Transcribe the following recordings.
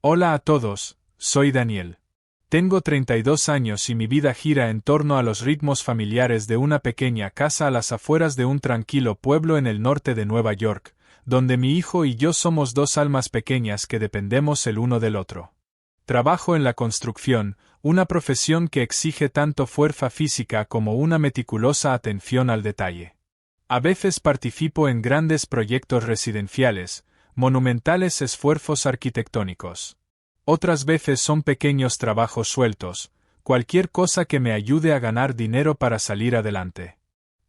Hola a todos, soy Daniel. Tengo 32 años y mi vida gira en torno a los ritmos familiares de una pequeña casa a las afueras de un tranquilo pueblo en el norte de Nueva York, donde mi hijo y yo somos dos almas pequeñas que dependemos el uno del otro. Trabajo en la construcción, una profesión que exige tanto fuerza física como una meticulosa atención al detalle. A veces participo en grandes proyectos residenciales, monumentales esfuerzos arquitectónicos. Otras veces son pequeños trabajos sueltos, cualquier cosa que me ayude a ganar dinero para salir adelante.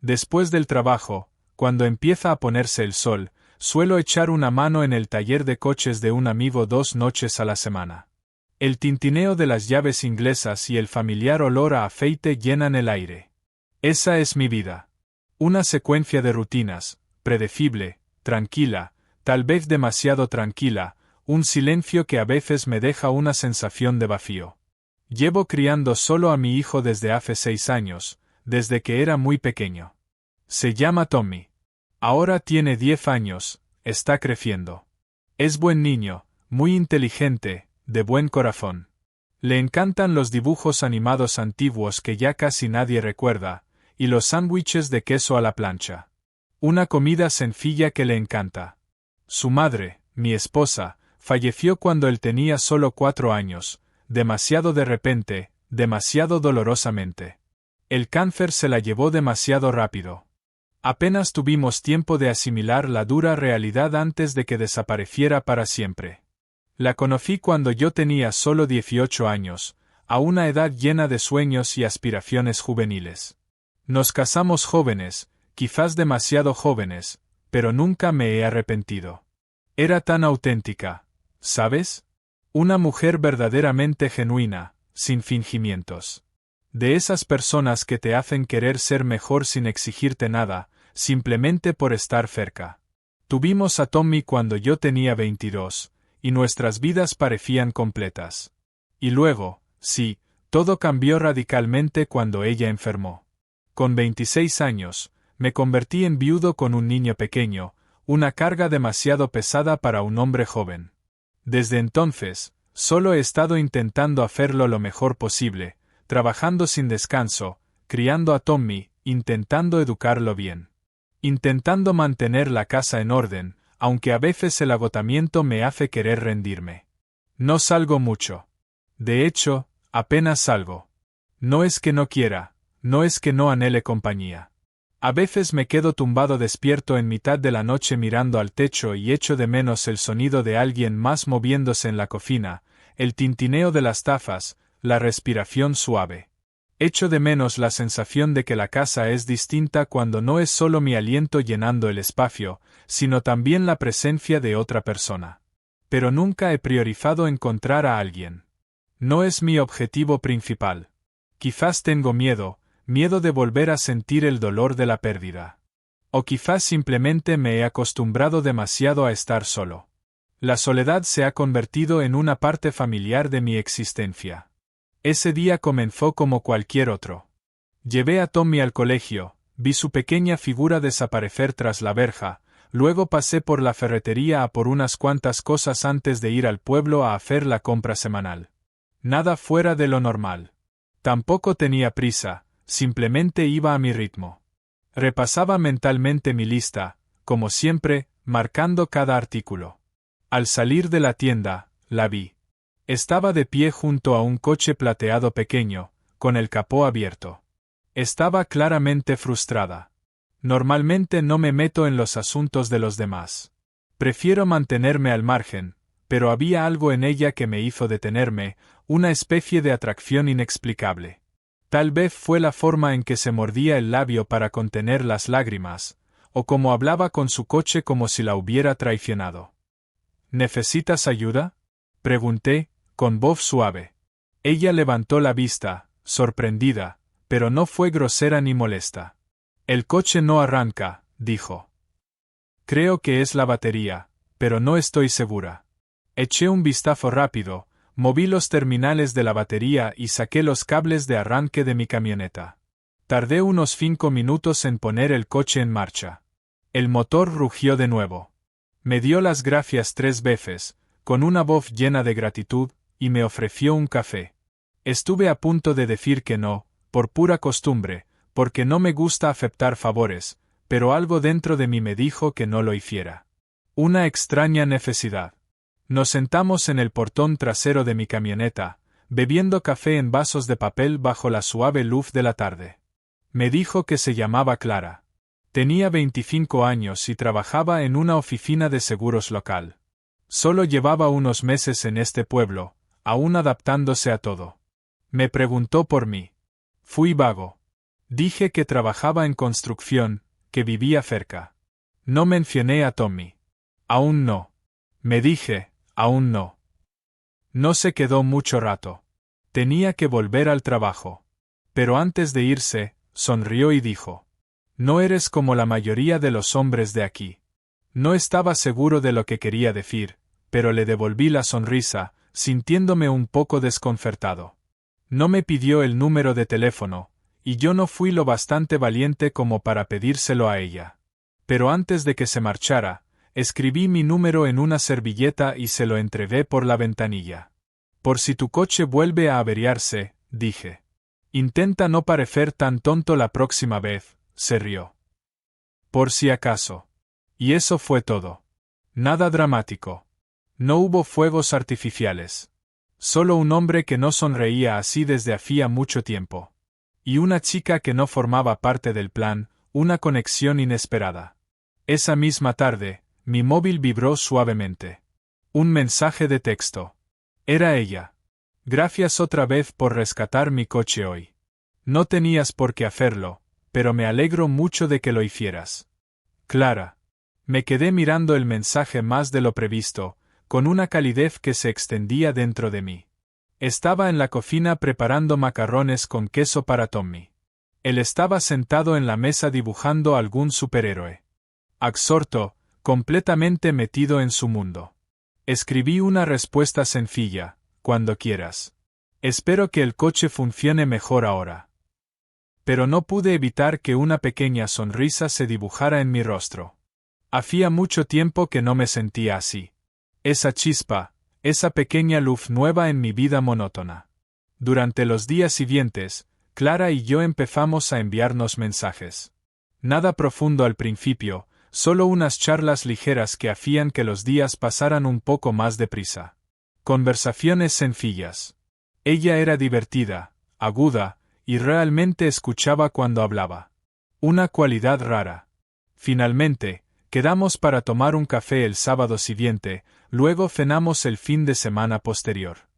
Después del trabajo, cuando empieza a ponerse el sol, suelo echar una mano en el taller de coches de un amigo 2 noches a la semana. El tintineo de las llaves inglesas y el familiar olor a aceite llenan el aire. Esa es mi vida. Una secuencia de rutinas, predecible, tranquila, tal vez demasiado tranquila, un silencio que a veces me deja una sensación de vacío. Llevo criando solo a mi hijo desde hace 6 años, desde que era muy pequeño. Se llama Tommy. Ahora tiene 10 años, está creciendo. Es buen niño, muy inteligente, de buen corazón. Le encantan los dibujos animados antiguos que ya casi nadie recuerda, y los sándwiches de queso a la plancha. Una comida sencilla que le encanta. Su madre, mi esposa, falleció cuando él tenía solo 4 años, demasiado de repente, demasiado dolorosamente. El cáncer se la llevó demasiado rápido. Apenas tuvimos tiempo de asimilar la dura realidad antes de que desapareciera para siempre. La conocí cuando yo tenía solo 18 años, a una edad llena de sueños y aspiraciones juveniles. Nos casamos jóvenes, quizás demasiado jóvenes, pero nunca me he arrepentido. Era tan auténtica, ¿sabes? Una mujer verdaderamente genuina, sin fingimientos. De esas personas que te hacen querer ser mejor sin exigirte nada, simplemente por estar cerca. Tuvimos a Tommy cuando yo tenía 22, y nuestras vidas parecían completas. Y luego, sí, todo cambió radicalmente cuando ella enfermó. Con 26 años, me convertí en viudo con un niño pequeño, una carga demasiado pesada para un hombre joven. Desde entonces, solo he estado intentando hacerlo lo mejor posible, trabajando sin descanso, criando a Tommy, intentando educarlo bien. Intentando mantener la casa en orden, aunque a veces el agotamiento me hace querer rendirme. No salgo mucho. De hecho, apenas salgo. No es que no quiera, no es que no anhele compañía. A veces me quedo tumbado despierto en mitad de la noche mirando al techo y echo de menos el sonido de alguien más moviéndose en la cocina, el tintineo de las tazas, la respiración suave. Echo de menos la sensación de que la casa es distinta cuando no es solo mi aliento llenando el espacio, sino también la presencia de otra persona. Pero nunca he priorizado encontrar a alguien. No es mi objetivo principal. Quizás tengo miedo de volver a sentir el dolor de la pérdida. O quizás simplemente me he acostumbrado demasiado a estar solo. La soledad se ha convertido en una parte familiar de mi existencia. Ese día comenzó como cualquier otro. Llevé a Tommy al colegio, vi su pequeña figura desaparecer tras la verja, luego pasé por la ferretería a por unas cuantas cosas antes de ir al pueblo a hacer la compra semanal. Nada fuera de lo normal. Tampoco tenía prisa, simplemente iba a mi ritmo. Repasaba mentalmente mi lista, como siempre, marcando cada artículo. Al salir de la tienda, la vi. Estaba de pie junto a un coche plateado pequeño, con el capó abierto. Estaba claramente frustrada. Normalmente no me meto en los asuntos de los demás. Prefiero mantenerme al margen, pero había algo en ella que me hizo detenerme, una especie de atracción inexplicable. Tal vez fue la forma en que se mordía el labio para contener las lágrimas, o como hablaba con su coche como si la hubiera traicionado. ¿Necesitas ayuda?, pregunté, con voz suave. Ella levantó la vista, sorprendida, pero no fue grosera ni molesta. El coche no arranca, dijo. Creo que es la batería, pero no estoy segura. Eché un vistazo rápido, moví los terminales de la batería y saqué los cables de arranque de mi camioneta. Tardé unos 5 minutos en poner el coche en marcha. El motor rugió de nuevo. Me dio las gracias 3 veces, con una voz llena de gratitud, y me ofreció un café. Estuve a punto de decir que no, por pura costumbre, porque no me gusta aceptar favores, pero algo dentro de mí me dijo que no lo hiciera. Una extraña necesidad. Nos sentamos en el portón trasero de mi camioneta, bebiendo café en vasos de papel bajo la suave luz de la tarde. Me dijo que se llamaba Clara. Tenía 25 años y trabajaba en una oficina de seguros local. Solo llevaba unos meses en este pueblo, aún adaptándose a todo. Me preguntó por mí. Fui vago. Dije que trabajaba en construcción, que vivía cerca. No mencioné a Tommy. Aún no. Me dije, aún no. No se quedó mucho rato. Tenía que volver al trabajo. Pero antes de irse, sonrió y dijo: No eres como la mayoría de los hombres de aquí. No estaba seguro de lo que quería decir, pero le devolví la sonrisa, sintiéndome un poco desconcertado. No me pidió el número de teléfono, y yo no fui lo bastante valiente como para pedírselo a ella. Pero antes de que se marchara, escribí mi número en una servilleta y se lo entregué por la ventanilla. Por si tu coche vuelve a averiarse, dije. Intenta no parecer tan tonto la próxima vez, se rió. Por si acaso. Y eso fue todo. Nada dramático. No hubo fuegos artificiales. Solo un hombre que no sonreía así desde hacía mucho tiempo. Y una chica que no formaba parte del plan, una conexión inesperada. Esa misma tarde, mi móvil vibró suavemente. Un mensaje de texto. Era ella. Gracias otra vez por rescatar mi coche hoy. No tenías por qué hacerlo, pero me alegro mucho de que lo hicieras. Clara. Me quedé mirando el mensaje más de lo previsto, con una calidez que se extendía dentro de mí. Estaba en la cocina preparando macarrones con queso para Tommy. Él estaba sentado en la mesa dibujando algún superhéroe. Absorto, completamente metido en su mundo. Escribí una respuesta sencilla: cuando quieras. Espero que el coche funcione mejor ahora. Pero no pude evitar que una pequeña sonrisa se dibujara en mi rostro. Hacía mucho tiempo que no me sentía así. Esa chispa, esa pequeña luz nueva en mi vida monótona. Durante los días siguientes, Clara y yo empezamos a enviarnos mensajes. Nada profundo al principio, solo unas charlas ligeras que hacían que los días pasaran un poco más deprisa. Conversaciones sencillas. Ella era divertida, aguda, y realmente escuchaba cuando hablaba. Una cualidad rara. Finalmente, quedamos para tomar un café el sábado siguiente, luego cenamos el fin de semana posterior.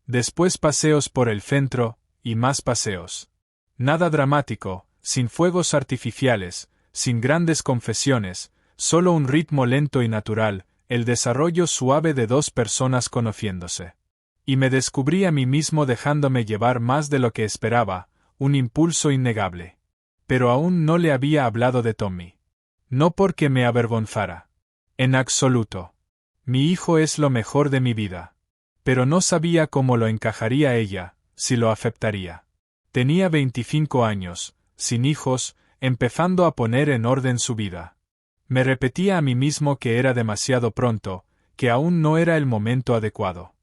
Después paseos por el centro, y más paseos. Nada dramático, sin fuegos artificiales, sin grandes confesiones, solo un ritmo lento y natural, el desarrollo suave de dos personas conociéndose. Y me descubrí a mí mismo dejándome llevar más de lo que esperaba, un impulso innegable. Pero aún no le había hablado de Tommy. No porque me avergonzara. En absoluto. Mi hijo es lo mejor de mi vida. Pero no sabía cómo lo encajaría ella, si lo aceptaría. Tenía 25 años, sin hijos, empezando a poner en orden su vida. Me repetía a mí mismo que era demasiado pronto, que aún no era el momento adecuado.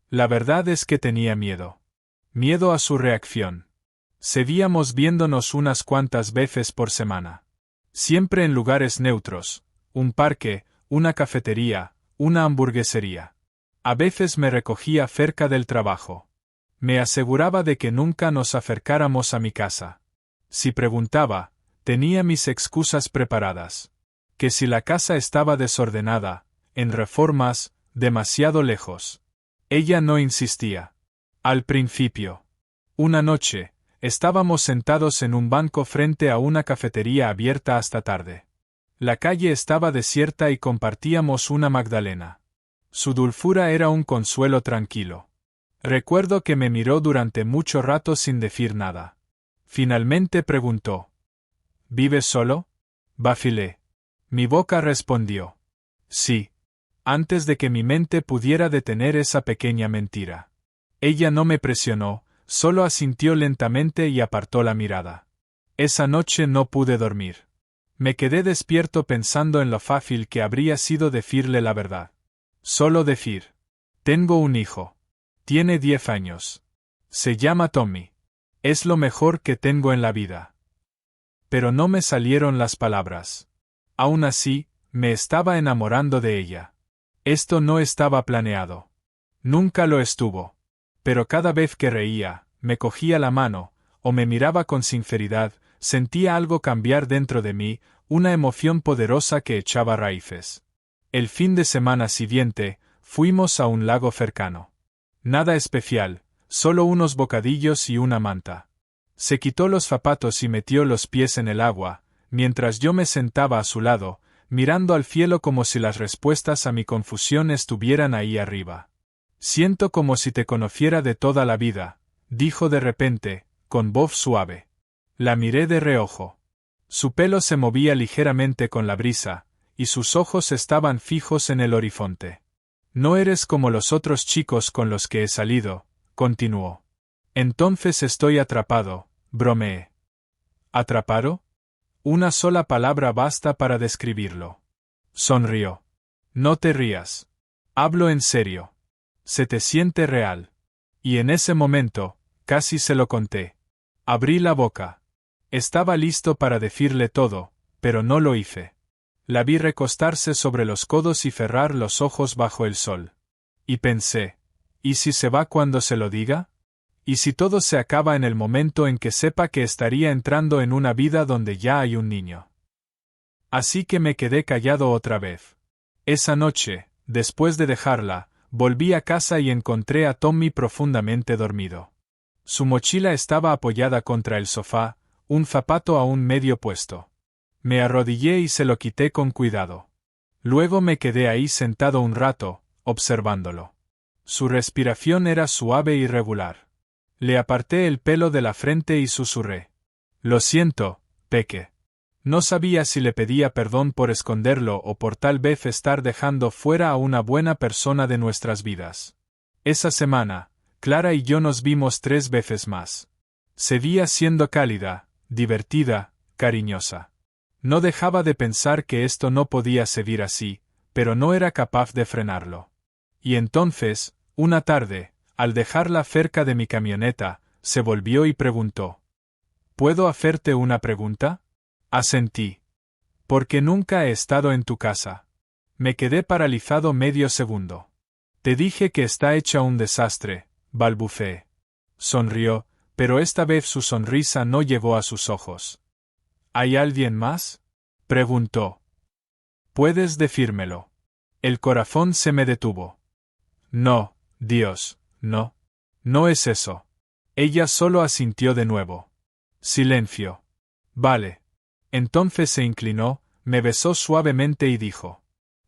La verdad es que tenía miedo. Miedo a su reacción. Seguíamos viéndonos unas cuantas veces por semana. Siempre en lugares neutros, un parque, una cafetería, una hamburguesería. A veces me recogía cerca del trabajo. Me aseguraba de que nunca nos acercáramos a mi casa. Si preguntaba, tenía mis excusas preparadas. Que si la casa estaba desordenada, en reformas, demasiado lejos. Ella no insistía. Al principio. Una noche, estábamos sentados en un banco frente a una cafetería abierta hasta tarde. La calle estaba desierta y compartíamos una magdalena. Su dulzura era un consuelo tranquilo. Recuerdo que me miró durante mucho rato sin decir nada. Finalmente preguntó: ¿Vives solo? Vacilé. Mi boca respondió: sí. Antes de que mi mente pudiera detener esa pequeña mentira. Ella no me presionó, solo asintió lentamente y apartó la mirada. Esa noche no pude dormir. Me quedé despierto pensando en lo fácil que habría sido decirle la verdad. Solo decir: Tengo un hijo. Tiene 10 años. Se llama Tommy. Es lo mejor que tengo en la vida. Pero no me salieron las palabras. Aún así, me estaba enamorando de ella. Esto no estaba planeado. Nunca lo estuvo. Pero cada vez que reía, me cogía la mano, o me miraba con sinceridad, sentía algo cambiar dentro de mí, una emoción poderosa que echaba raíces. El fin de semana siguiente, fuimos a un lago cercano. Nada especial, solo unos bocadillos y una manta. Se quitó los zapatos y metió los pies en el agua, mientras yo me sentaba a su lado, mirando al cielo como si las respuestas a mi confusión estuvieran ahí arriba. Siento como si te conociera de toda la vida, dijo de repente, con voz suave. La miré de reojo. Su pelo se movía ligeramente con la brisa, y sus ojos estaban fijos en el horizonte. No eres como los otros chicos con los que he salido, continuó. Entonces estoy atrapado, bromeé. ¿Atrapado? Una sola palabra basta para describirlo. Sonrió. No te rías. Hablo en serio. Se te siente real. Y en ese momento, casi se lo conté. Abrí la boca. Estaba listo para decirle todo, pero no lo hice. La vi recostarse sobre los codos y cerrar los ojos bajo el sol. Y pensé, ¿y si se va cuando se lo diga? ¿Y si todo se acaba en el momento en que sepa que estaría entrando en una vida donde ya hay un niño? Así que me quedé callado otra vez. Esa noche, después de dejarla, volví a casa y encontré a Tommy profundamente dormido. Su mochila estaba apoyada contra el sofá, un zapato aún medio puesto. Me arrodillé y se lo quité con cuidado. Luego me quedé ahí sentado un rato, observándolo. Su respiración era suave y regular. Le aparté el pelo de la frente y susurré. Lo siento, Peque. No sabía si le pedía perdón por esconderlo o por tal vez estar dejando fuera a una buena persona de nuestras vidas. Esa semana, Clara y yo nos vimos 3 veces más. Seguía siendo cálida, divertida, cariñosa. No dejaba de pensar que esto no podía seguir así, pero no era capaz de frenarlo. Y entonces, una tarde, al dejarla cerca de mi camioneta, se volvió y preguntó. ¿Puedo hacerte una pregunta? Asentí. Porque nunca he estado en tu casa. Me quedé paralizado medio segundo. Te dije que está hecha un desastre, balbuceé. Sonrió, pero esta vez su sonrisa no llegó a sus ojos. ¿Hay alguien más? Preguntó. ¿Puedes decírmelo? El corazón se me detuvo. No, Dios, no. No es eso. Ella solo asintió de nuevo. Silencio. Vale. Entonces se inclinó, me besó suavemente y dijo.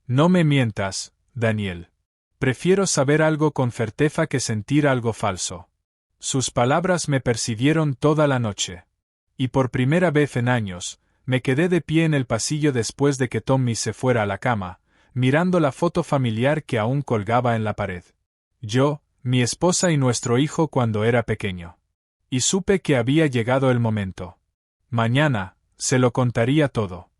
No me mientas, Daniel. Prefiero saber algo con certeza que sentir algo falso. Sus palabras me persiguieron toda la noche. Y por primera vez en años, me quedé de pie en el pasillo después de que Tommy se fuera a la cama, mirando la foto familiar que aún colgaba en la pared. Yo, mi esposa y nuestro hijo cuando era pequeño. Y supe que había llegado el momento. Mañana, se lo contaría todo.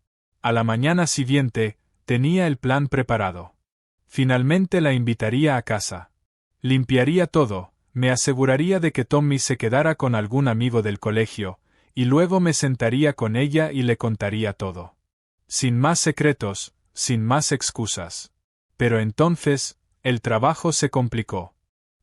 A la mañana siguiente, tenía el plan preparado. Finalmente la invitaría a casa. Limpiaría todo, me aseguraría de que Tommy se quedara con algún amigo del colegio, y luego me sentaría con ella y le contaría todo. Sin más secretos, sin más excusas. Pero entonces, el trabajo se complicó.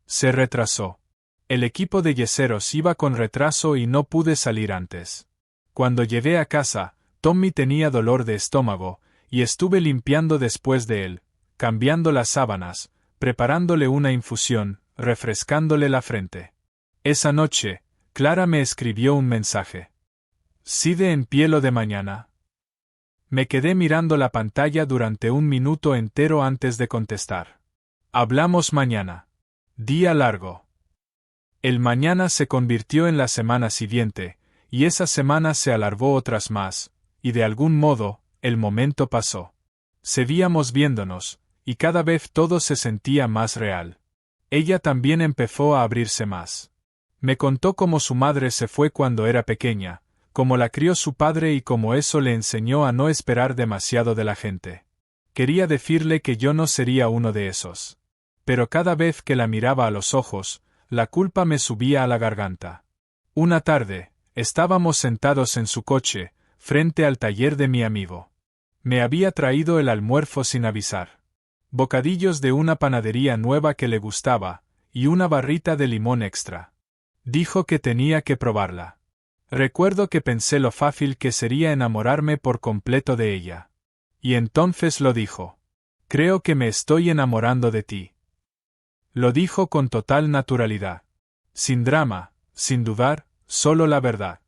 Se retrasó. El equipo de yeseros iba con retraso y no pude salir antes. Cuando llegué a casa, Tommy tenía dolor de estómago, y estuve limpiando después de él, cambiando las sábanas, preparándole una infusión, refrescándole la frente. Esa noche, Clara me escribió un mensaje. ¿Sigue en pie lo de mañana? Me quedé mirando la pantalla durante un minuto entero antes de contestar. Hablamos mañana. Día largo. El mañana se convirtió en la semana siguiente, y esa semana se alargó otras más, y de algún modo, el momento pasó. Seguíamos viéndonos, y cada vez todo se sentía más real. Ella también empezó a abrirse más. Me contó cómo su madre se fue cuando era pequeña, cómo la crió su padre y cómo eso le enseñó a no esperar demasiado de la gente. Quería decirle que yo no sería uno de esos. pero cada vez que la miraba a los ojos, la culpa me subía a la garganta. Una tarde, estábamos sentados en su coche, frente al taller de mi amigo. Me había traído el almuerzo sin avisar. Bocadillos de una panadería nueva que le gustaba, y una barrita de limón extra. Dijo que tenía que probarla. Recuerdo que pensé lo fácil que sería enamorarme por completo de ella. Y entonces lo dijo. Creo que me estoy enamorando de ti. Lo dijo con total naturalidad. Sin drama, sin dudar, solo la verdad.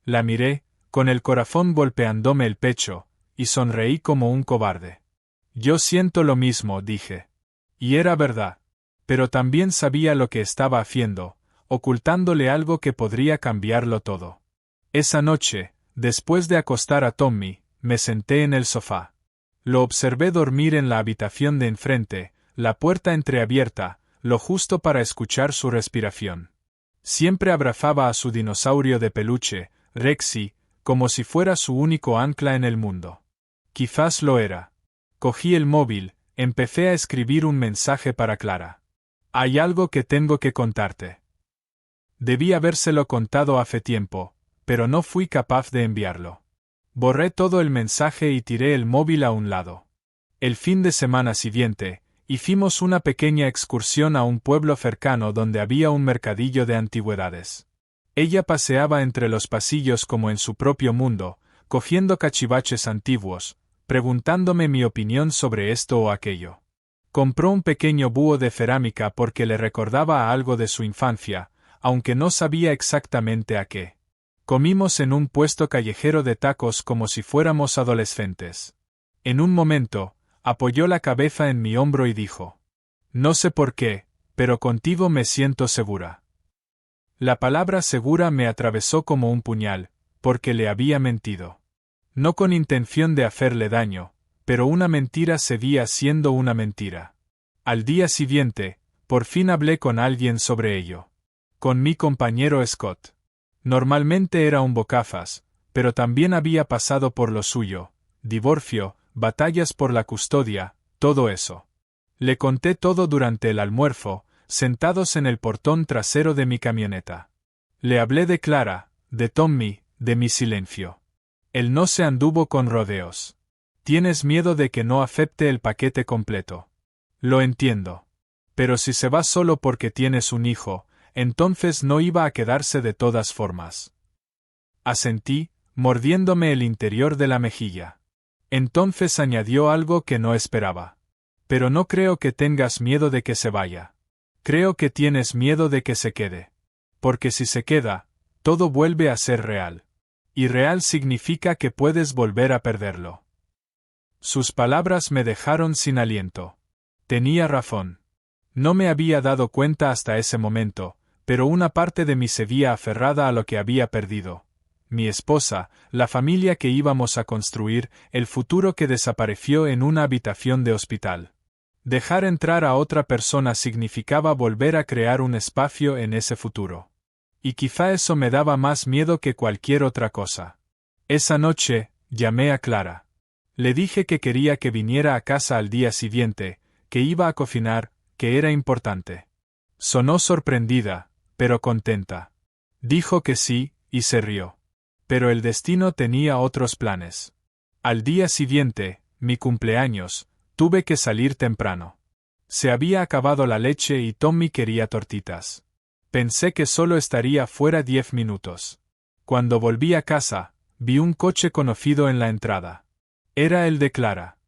La miré, con el corazón golpeándome el pecho, y sonreí como un cobarde. Yo siento lo mismo, dije. Y era verdad. Pero también sabía lo que estaba haciendo, ocultándole algo que podría cambiarlo todo. Esa noche, después de acostar a Tommy, me senté en el sofá. Lo observé dormir en la habitación de enfrente, la puerta entreabierta, lo justo para escuchar su respiración. Siempre abrazaba a su dinosaurio de peluche, Rexy, como si fuera su único ancla en el mundo. Quizás lo era. Cogí el móvil, empecé a escribir un mensaje para Clara. Hay algo que tengo que contarte. Debí habérselo contado hace tiempo, pero no fui capaz de enviarlo. Borré todo el mensaje y tiré el móvil a un lado. El fin de semana siguiente, hicimos una pequeña excursión a un pueblo cercano donde había un mercadillo de antigüedades. Ella paseaba entre los pasillos como en su propio mundo, cogiendo cachivaches antiguos, preguntándome mi opinión sobre esto o aquello. Compró un pequeño búho de cerámica porque le recordaba a algo de su infancia, aunque no sabía exactamente a qué. Comimos en un puesto callejero de tacos como si fuéramos adolescentes. En un momento, apoyó la cabeza en mi hombro y dijo: No sé por qué, pero contigo me siento segura. La palabra segura me atravesó como un puñal, porque le había mentido. No con intención de hacerle daño, pero una mentira seguía siendo una mentira. Al día siguiente, por fin hablé con alguien sobre ello. Con mi compañero Scott. Normalmente era un bocazas, pero también había pasado por lo suyo: divorcio, batallas por la custodia, todo eso. Le conté todo durante el almuerzo, sentados en el portón trasero de mi camioneta. Le hablé de Clara, de Tommy, de mi silencio. Él no se anduvo con rodeos. Tienes miedo de que no acepte el paquete completo. Lo entiendo. Pero si se va solo porque tienes un hijo, entonces no iba a quedarse de todas formas. Asentí, mordiéndome el interior de la mejilla. Entonces añadió algo que no esperaba. Pero no creo que tengas miedo de que se vaya. Creo que tienes miedo de que se quede. Porque si se queda, todo vuelve a ser real. Y real significa que puedes volver a perderlo. Sus palabras me dejaron sin aliento. Tenía razón. No me había dado cuenta hasta ese momento, pero una parte de mí seguía aferrada a lo que había perdido. Mi esposa, la familia que íbamos a construir, el futuro que desapareció en una habitación de hospital. Dejar entrar a otra persona significaba volver a crear un espacio en ese futuro. Y quizá eso me daba más miedo que cualquier otra cosa. Esa noche, llamé a Clara. Le dije que quería que viniera a casa al día siguiente, que iba a cocinar, que era importante. Sonó sorprendida, pero contenta. Dijo que sí, y se rió. Pero el destino tenía otros planes. Al día siguiente, mi cumpleaños, tuve que salir temprano. Se había acabado la leche y Tommy quería tortitas. Pensé que solo estaría fuera 10 minutos. Cuando volví a casa, vi un coche conocido en la entrada. Era el de Clara.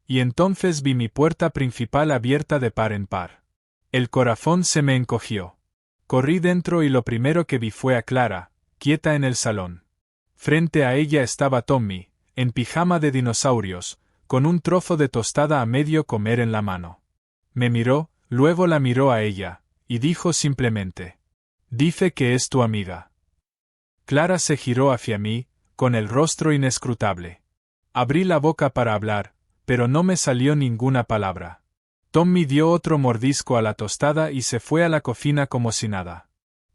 Y entonces vi mi puerta principal abierta de par en par. El corazón se me encogió. Corrí dentro y lo primero que vi fue a Clara, quieta en el salón. Frente a ella estaba Tommy, en pijama de dinosaurios, con un trozo de tostada a medio comer en la mano. Me miró, luego la miró a ella, y dijo simplemente: «Dice que es tu amiga». Clara se giró hacia mí, con el rostro inescrutable. Abrí la boca para hablar, pero no me salió ninguna palabra. Tommy dio otro mordisco a la tostada y se fue a la cocina como si nada.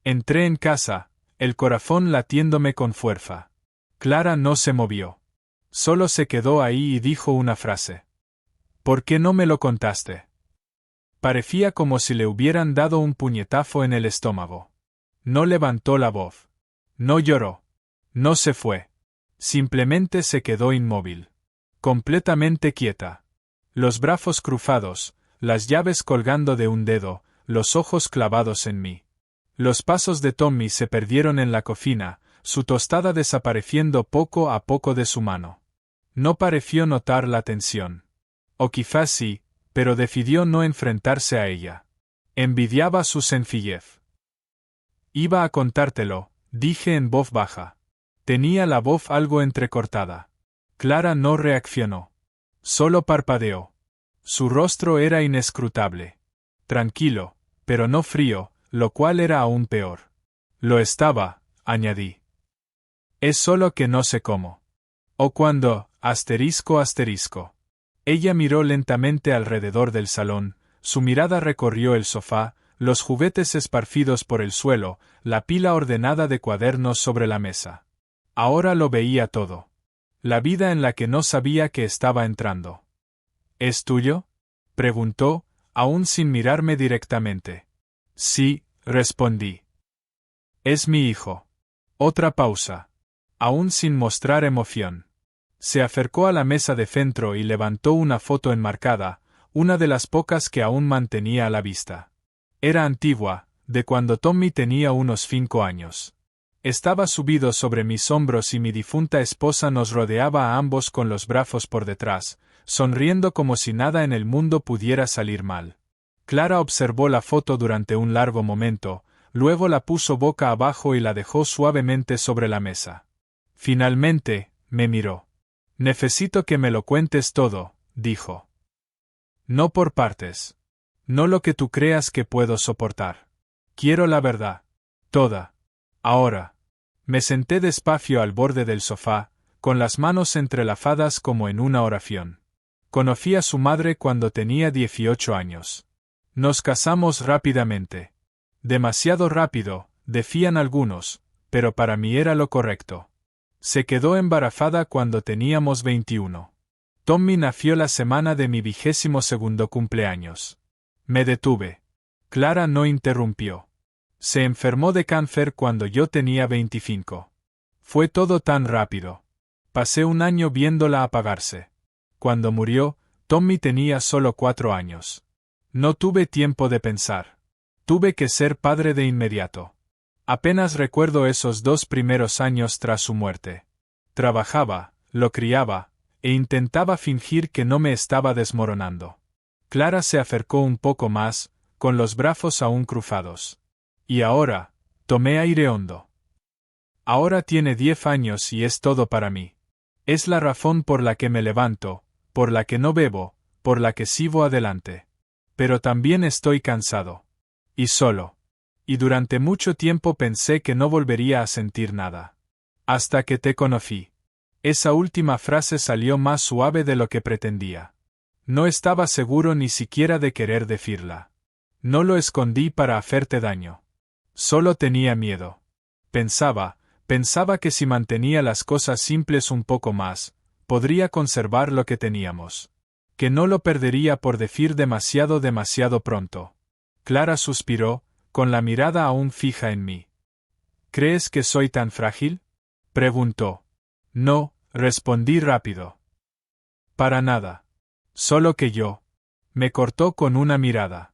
Entré en casa, el corazón latiéndome con fuerza. Clara no se movió. Solo se quedó ahí y dijo una frase. «¿Por qué no me lo contaste?». Parecía como si le hubieran dado un puñetazo en el estómago. No levantó la voz. No lloró. No se fue. Simplemente se quedó inmóvil. Completamente quieta. Los brazos cruzados, las llaves colgando de un dedo, los ojos clavados en mí. Los pasos de Tommy se perdieron en la cocina, su tostada desapareciendo poco a poco de su mano. No pareció notar la tensión. O quizás sí, pero decidió no enfrentarse a ella. Envidiaba su sencillez. Iba a contártelo, dije en voz baja. Tenía la voz algo entrecortada. Clara no reaccionó. Solo parpadeó. Su rostro era inescrutable. Tranquilo, pero no frío, lo cual era aún peor. Lo estaba, añadí. Es solo que no sé cómo. O cuándo, asterisco. Ella miró lentamente alrededor del salón, su mirada recorrió el sofá, los juguetes esparcidos por el suelo, la pila ordenada de cuadernos sobre la mesa. Ahora lo veía todo. La vida en la que no sabía que estaba entrando. ¿Es tuyo?, preguntó, aún sin mirarme directamente. Sí, respondí. Es mi hijo. Otra pausa. Aún sin mostrar emoción. Se acercó a la mesa de centro y levantó una foto enmarcada, una de las pocas que aún mantenía a la vista. Era antigua, de cuando Tommy tenía unos 5 años. Estaba subido sobre mis hombros y mi difunta esposa nos rodeaba a ambos con los brazos por detrás, sonriendo como si nada en el mundo pudiera salir mal. Clara observó la foto durante un largo momento, luego la puso boca abajo y la dejó suavemente sobre la mesa. Finalmente, me miró. Necesito que me lo cuentes todo, dijo. No por partes. No lo que tú creas que puedo soportar. Quiero la verdad. Toda. Ahora. Me senté despacio al borde del sofá, con las manos entrelazadas como en una oración. Conocí a su madre cuando tenía 18 años. Nos casamos rápidamente. Demasiado rápido, decían algunos, pero para mí era lo correcto. Se quedó embarazada cuando teníamos 21. Tommy nació la semana de mi 22º cumpleaños. Me detuve. Clara no interrumpió. Se enfermó de cáncer cuando yo tenía 25. Fue todo tan rápido. Pasé un año viéndola apagarse. Cuando murió, Tommy tenía solo 4 años. No tuve tiempo de pensar. Tuve que ser padre de inmediato. Apenas recuerdo esos 2 primeros años tras su muerte. Trabajaba, lo criaba, e intentaba fingir que no me estaba desmoronando. Clara se acercó un poco más, con los brazos aún cruzados. Y ahora, tomé aire hondo. Ahora tiene 10 años y es todo para mí. Es la razón por la que me levanto, por la que no bebo, por la que sigo adelante. Pero también estoy cansado. Y solo. Y durante mucho tiempo pensé que no volvería a sentir nada. Hasta que te conocí. Esa última frase salió más suave de lo que pretendía. No estaba seguro ni siquiera de querer decirla. No lo escondí para hacerte daño. Solo tenía miedo. Pensaba que si mantenía las cosas simples un poco más, podría conservar lo que teníamos. Que no lo perdería por decir demasiado pronto. Clara suspiró, con la mirada aún fija en mí. ¿Crees que soy tan frágil?, preguntó. No, respondí rápido. Para nada. Solo que yo. Me cortó con una mirada.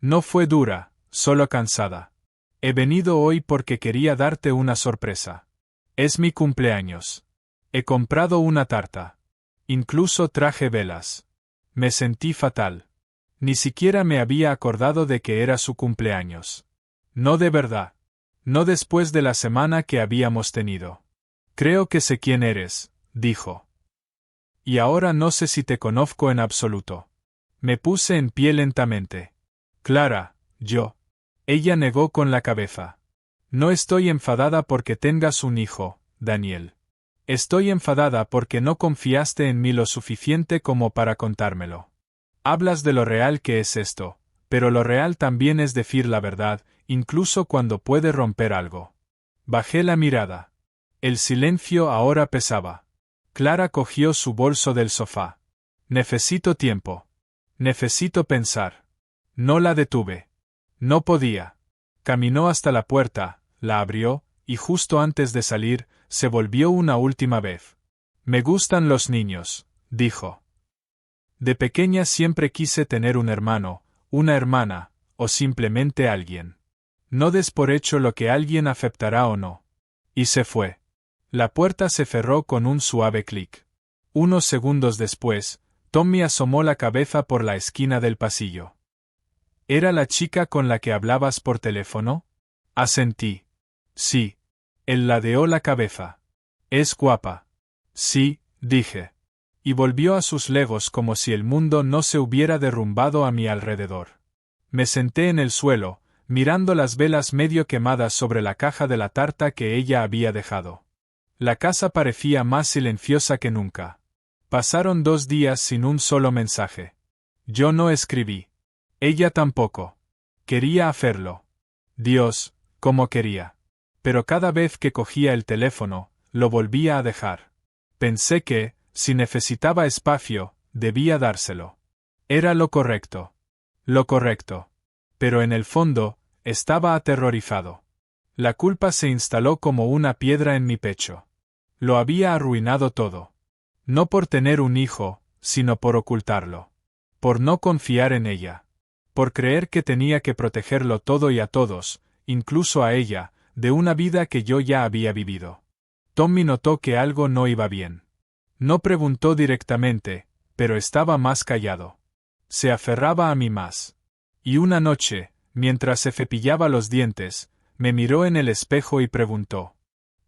No fue dura, solo cansada. He venido hoy porque quería darte una sorpresa. Es mi cumpleaños. He comprado una tarta. Incluso traje velas. Me sentí fatal. Ni siquiera me había acordado de que era su cumpleaños. No de verdad. No después de la semana que habíamos tenido. Creo que sé quién eres, dijo. Y ahora no sé si te conozco en absoluto. Me puse en pie lentamente. Clara, yo. Ella negó con la cabeza. No estoy enfadada porque tengas un hijo, Daniel. Estoy enfadada porque no confiaste en mí lo suficiente como para contármelo. Hablas de lo real que es esto, pero lo real también es decir la verdad, incluso cuando puede romper algo. Bajé la mirada. El silencio ahora pesaba. Clara cogió su bolso del sofá. Necesito tiempo. Necesito pensar. No la detuve. No podía. Caminó hasta la puerta, la abrió, y justo antes de salir, se volvió una última vez. Me gustan los niños, dijo. De pequeña siempre quise tener un hermano, una hermana, o simplemente alguien. No des por hecho lo que alguien aceptará o no. Y se fue. La puerta se cerró con un suave clic. Unos segundos después, Tommy asomó la cabeza por la esquina del pasillo. ¿Era la chica con la que hablabas por teléfono? Asentí. Sí. Él ladeó la cabeza. Es guapa. Sí, dije. Y volvió a sus legos como si el mundo no se hubiera derrumbado a mi alrededor. Me senté en el suelo, mirando las velas medio quemadas sobre la caja de la tarta que ella había dejado. La casa parecía más silenciosa que nunca. Pasaron 2 días sin un solo mensaje. Yo no escribí. Ella tampoco. Quería hacerlo. Dios, cómo quería. Pero cada vez que cogía el teléfono, lo volvía a dejar. Pensé que, si necesitaba espacio, debía dárselo. Era lo correcto. Lo correcto. Pero en el fondo, estaba aterrorizado. La culpa se instaló como una piedra en mi pecho. Lo había arruinado todo. No por tener un hijo, sino por ocultarlo. Por no confiar en ella. Por creer que tenía que protegerlo todo y a todos, incluso a ella, de una vida que yo ya había vivido. Tommy notó que algo no iba bien. No preguntó directamente, pero estaba más callado. Se aferraba a mí más. Y una noche, mientras se cepillaba los dientes, me miró en el espejo y preguntó: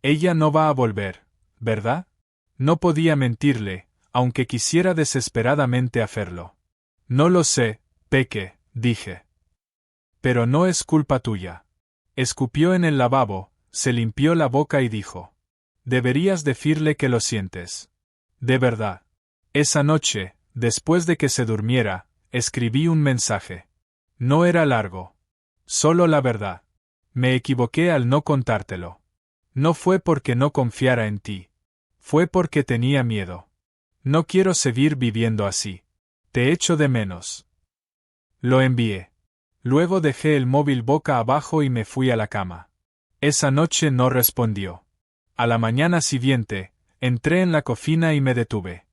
«Ella no va a volver, ¿verdad?». No podía mentirle, aunque quisiera desesperadamente hacerlo. «No lo sé, Peque», dije. «Pero no es culpa tuya». Escupió en el lavabo, se limpió la boca y dijo: «Deberías decirle que lo sientes». De verdad. Esa noche, después de que se durmiera, escribí un mensaje. No era largo. Solo la verdad. Me equivoqué al no contártelo. No fue porque no confiara en ti. Fue porque tenía miedo. No quiero seguir viviendo así. Te echo de menos. Lo envié. Luego dejé el móvil boca abajo y me fui a la cama. Esa noche no respondió. A la mañana siguiente, entré en la cocina y me detuve.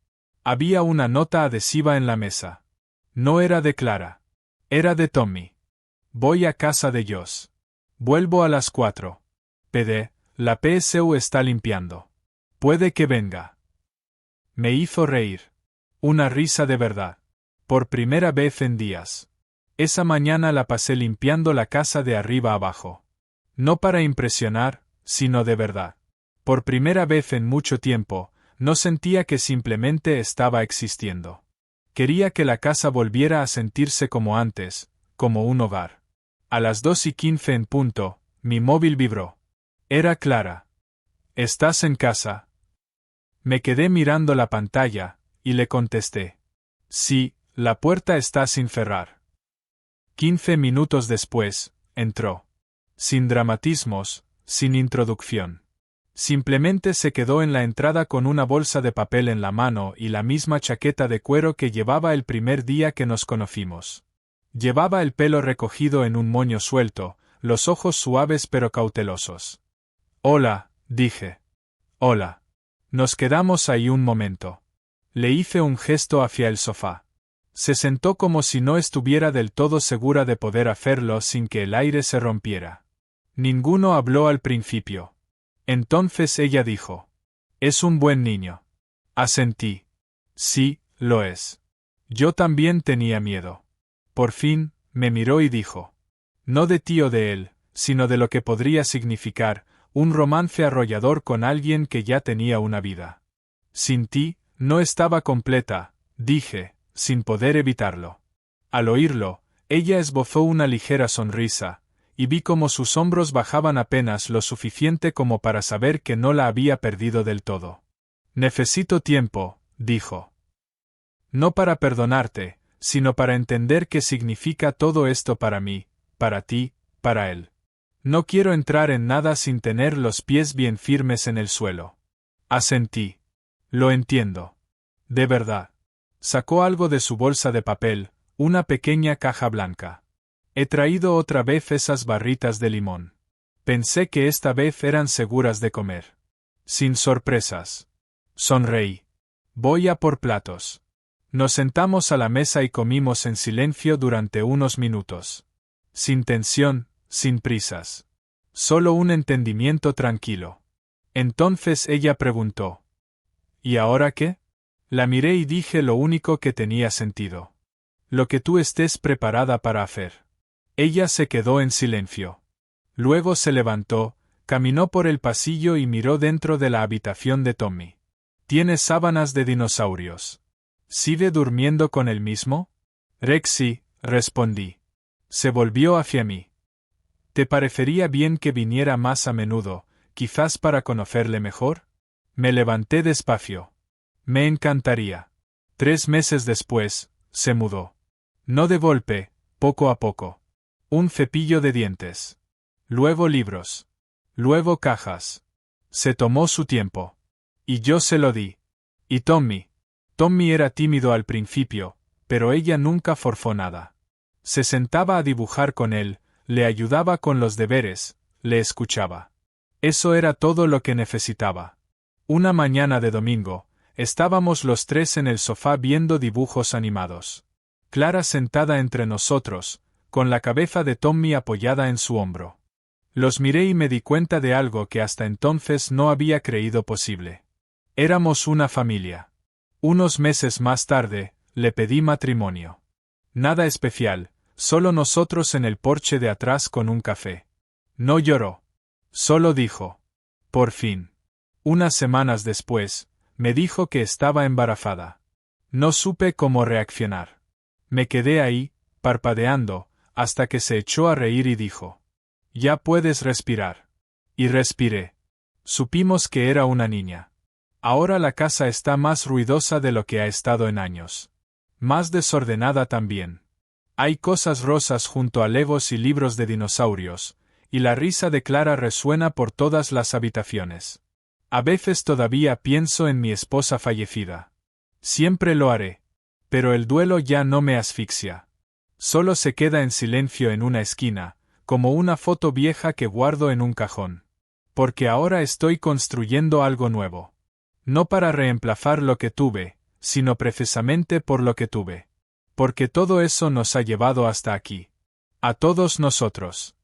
Había una nota adhesiva en la mesa. No era de Clara. Era de Tommy. Voy a casa de Josh. Vuelvo a las 4. PD, la PSU está limpiando. Puede que venga. Me hizo reír. Una risa de verdad. Por primera vez en días. Esa mañana la pasé limpiando la casa de arriba abajo. No para impresionar, sino de verdad. Por primera vez en mucho tiempo, no sentía que simplemente estaba existiendo. Quería que la casa volviera a sentirse como antes, como un hogar. A las 2:15 en punto, mi móvil vibró. Era Clara. ¿Estás en casa? Me quedé mirando la pantalla, y le contesté. Sí, la puerta está sin cerrar. 15 minutos después, entró. Sin dramatismos, sin introducción. Simplemente se quedó en la entrada con una bolsa de papel en la mano y la misma chaqueta de cuero que llevaba el primer día que nos conocimos. Llevaba el pelo recogido en un moño suelto, los ojos suaves pero cautelosos. «Hola», dije. «Hola». Nos quedamos ahí un momento. Le hice un gesto hacia el sofá. Se sentó como si no estuviera del todo segura de poder hacerlo sin que el aire se rompiera. Ninguno habló al principio. Entonces ella dijo: «Es un buen niño». Asentí. Sí, lo es. Yo también tenía miedo. Por fin, me miró y dijo: «No de ti o de él, sino de lo que podría significar un romance arrollador con alguien que ya tenía una vida. Sin ti, no estaba completa», dije, sin poder evitarlo. Al oírlo, ella esbozó una ligera sonrisa, y vi cómo sus hombros bajaban apenas lo suficiente como para saber que no la había perdido del todo. «Necesito tiempo», dijo. «No para perdonarte, sino para entender qué significa todo esto para mí, para ti, para él. No quiero entrar en nada sin tener los pies bien firmes en el suelo». Asentí. «Lo entiendo. De verdad». Sacó algo de su bolsa de papel, una pequeña caja blanca. He traído otra vez esas barritas de limón. Pensé que esta vez eran seguras de comer. Sin sorpresas. Sonreí. Voy a por platos. Nos sentamos a la mesa y comimos en silencio durante unos minutos. Sin tensión, sin prisas. Solo un entendimiento tranquilo. Entonces ella preguntó: ¿Y ahora qué? La miré y dije lo único que tenía sentido. Lo que tú estés preparada para hacer. Ella se quedó en silencio. Luego se levantó, caminó por el pasillo y miró dentro de la habitación de Tommy. ¿Tiene sábanas de dinosaurios? ¿Sigue durmiendo con el mismo? Rex, sí, respondí. Se volvió hacia mí. ¿Te parecería bien que viniera más a menudo, quizás para conocerle mejor? Me levanté despacio. Me encantaría. 3 meses después, se mudó. No de golpe, poco a poco. Un cepillo de dientes. Luego libros. Luego cajas. Se tomó su tiempo. Y yo se lo di. Y Tommy. Tommy era tímido al principio, pero ella nunca forzó nada. Se sentaba a dibujar con él, le ayudaba con los deberes, le escuchaba. Eso era todo lo que necesitaba. Una mañana de domingo, estábamos los tres en el sofá viendo dibujos animados. Clara sentada entre nosotros, con la cabeza de Tommy apoyada en su hombro. Los miré y me di cuenta de algo que hasta entonces no había creído posible. Éramos una familia. Unos meses más tarde, le pedí matrimonio. Nada especial, solo nosotros en el porche de atrás con un café. No lloró. Solo dijo: por fin. Unas semanas después, me dijo que estaba embarazada. No supe cómo reaccionar. Me quedé ahí, parpadeando, hasta que se echó a reír y dijo: ya puedes respirar. Y respiré. Supimos que era una niña. Ahora la casa está más ruidosa de lo que ha estado en años. Más desordenada también. Hay cosas rosas junto a legos y libros de dinosaurios, y la risa de Clara resuena por todas las habitaciones. A veces todavía pienso en mi esposa fallecida. Siempre lo haré. Pero el duelo ya no me asfixia. Solo se queda en silencio en una esquina, como una foto vieja que guardo en un cajón. Porque ahora estoy construyendo algo nuevo. No para reemplazar lo que tuve, sino precisamente por lo que tuve. Porque todo eso nos ha llevado hasta aquí. A todos nosotros.